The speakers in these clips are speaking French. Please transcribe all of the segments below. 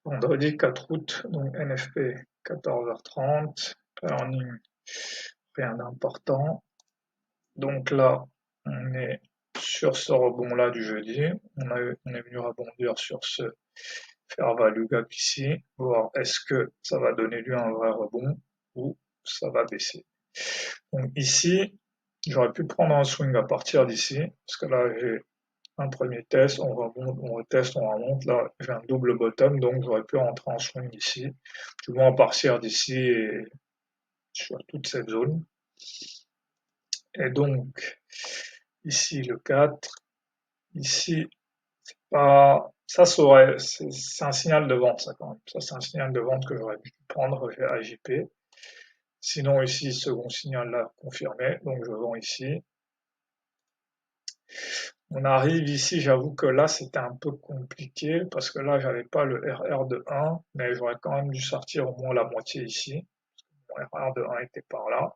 Vendredi 4 août, donc NFP 14h30, earning, rien d'important. Donc là, on est sur ce rebond-là du jeudi. On est venu rebondir sur ce fair value gap ici, voir est-ce que ça va donner lieu à un vrai rebond ou ça va baisser. Donc ici, j'aurais pu prendre un swing à partir d'ici, parce que là j'ai un premier test, on remonte, on reteste, on remonte. Là, j'ai un double bottom, donc j'aurais pu rentrer en swing ici. Du moins à partir d'ici et sur toute cette zone. Et donc, ici le 4, ici, pas, ça serait, c'est un signal de vente, ça quand même. Ça, c'est un signal de vente que j'aurais pu prendre, j'ai AJP. Sinon, ici, second signal là, confirmé, donc je vends ici. On arrive ici, j'avoue que là c'était un peu compliqué parce que là j'avais pas le RR de 1, mais j'aurais quand même dû sortir au moins la moitié ici. Mon RR de 1 était par là.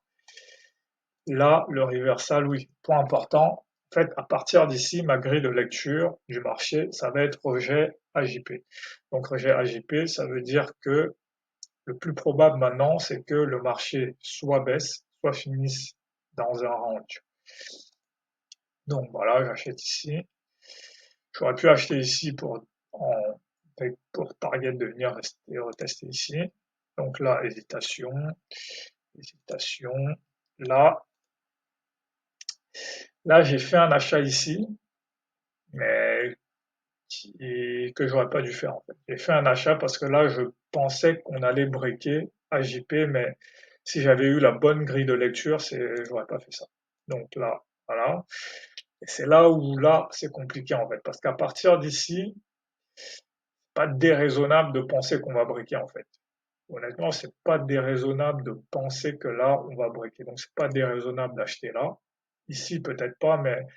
Là, le reversal, oui, point important. En fait, à partir d'ici, ma grille de lecture du marché, ça va être rejet AJP. Donc rejet AJP, ça veut dire que le plus probable maintenant, c'est que le marché soit baisse, soit finisse dans un range. Donc voilà, j'achète ici. J'aurais pu acheter ici pour target de venir retester ici. Donc là, hésitation, hésitation. Là, là j'ai fait un achat ici, mais que j'aurais pas dû faire en fait. J'ai fait un achat parce que là, je pensais qu'on allait breaker AJP, mais si j'avais eu la bonne grille de lecture, j'aurais pas fait ça. Donc là, voilà. Et c'est là où là, c'est compliqué en fait, parce qu'à partir d'ici, pas déraisonnable de penser qu'on va breaker en fait. Honnêtement, c'est pas déraisonnable de penser que là, on va breaker. Donc, c'est pas déraisonnable d'acheter là. Ici, peut-être pas, mais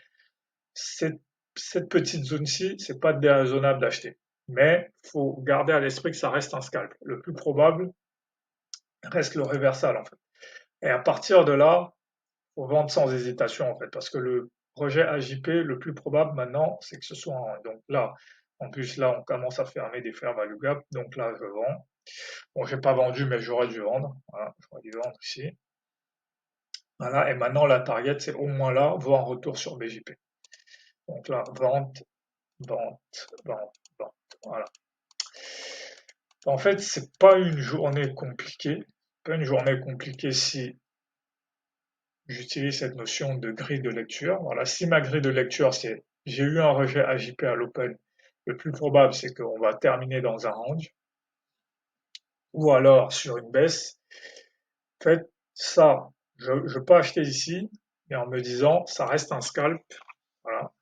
cette, cette petite zone-ci, c'est pas déraisonnable d'acheter. Mais faut garder à l'esprit que ça reste un scalp. Le plus probable reste le reversal en fait. Et à partir de là, faut vendre sans hésitation en fait, parce que le rejet AJP, le plus probable maintenant, c'est que ce soit un. Donc là, en plus là, on commence à fermer des fair value gap. Donc là, je vends. Bon, j'ai pas vendu, mais j'aurais dû vendre. Voilà, j'aurais dû vendre ici. Voilà, et maintenant la target, c'est au moins là, voire un retour sur BJP. Donc là, vente, vente, vente, vente. Voilà. En fait, c'est pas une journée compliquée. Pas une journée compliquée si j'utilise cette notion de grille de lecture. Voilà, si ma grille de lecture, c'est j'ai eu un rejet AJP à l'open, le plus probable, c'est qu'on va terminer dans un range, ou alors sur une baisse. En fait, ça, je peux acheter ici, mais en me disant, ça reste un scalp. Voilà.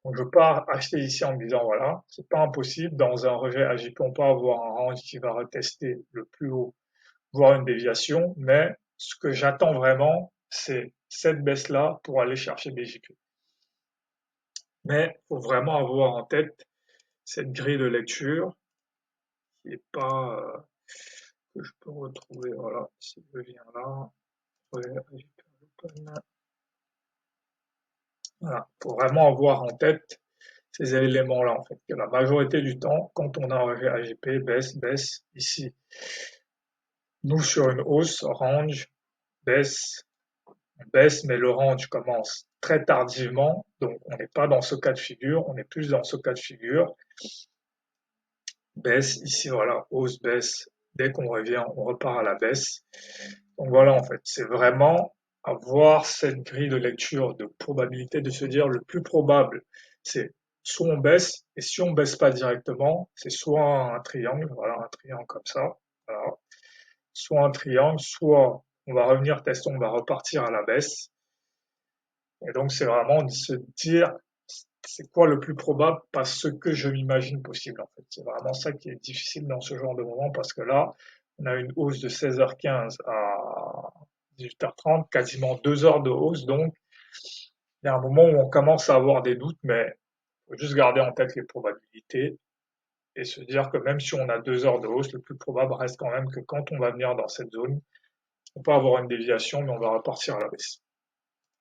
Donc, je peux acheter ici en me disant, voilà, c'est pas impossible. Dans un rejet AJP, on peut avoir un range qui va retester le plus haut, voire une déviation. Mais ce que j'attends vraiment, c'est cette baisse-là pour aller chercher BJP. Mais il faut vraiment avoir en tête cette grille de lecture qui est pas, que je peux retrouver, voilà, si je viens là, voilà, faut vraiment avoir en tête ces éléments-là, en fait, que la majorité du temps, quand on a un AGP, baisse, baisse, ici, nous sur une hausse, range, baisse, baisse, mais le range commence très tardivement, donc on n'est pas dans ce cas de figure, on est plus dans ce cas de figure, baisse, ici, voilà, hausse, baisse, dès qu'on revient, on repart à la baisse. Donc voilà, en fait, c'est vraiment avoir cette grille de lecture de probabilité de se dire le plus probable, c'est soit on baisse, et si on baisse pas directement, c'est soit un triangle, voilà, un triangle comme ça, voilà, soit un triangle, soit on va revenir tester, on va repartir à la baisse. Et donc c'est vraiment de se dire c'est quoi le plus probable, pas ce que je m'imagine possible en fait. C'est vraiment ça qui est difficile dans ce genre de moment parce que là, on a une hausse de 16h15 à 18h30, quasiment 2 heures de hausse, donc il y a un moment où on commence à avoir des doutes, mais il faut juste garder en tête les probabilités et se dire que même si on a 2 heures de hausse, le plus probable reste quand même que quand on va venir dans cette zone, on peut avoir une déviation, mais on va repartir à la baisse.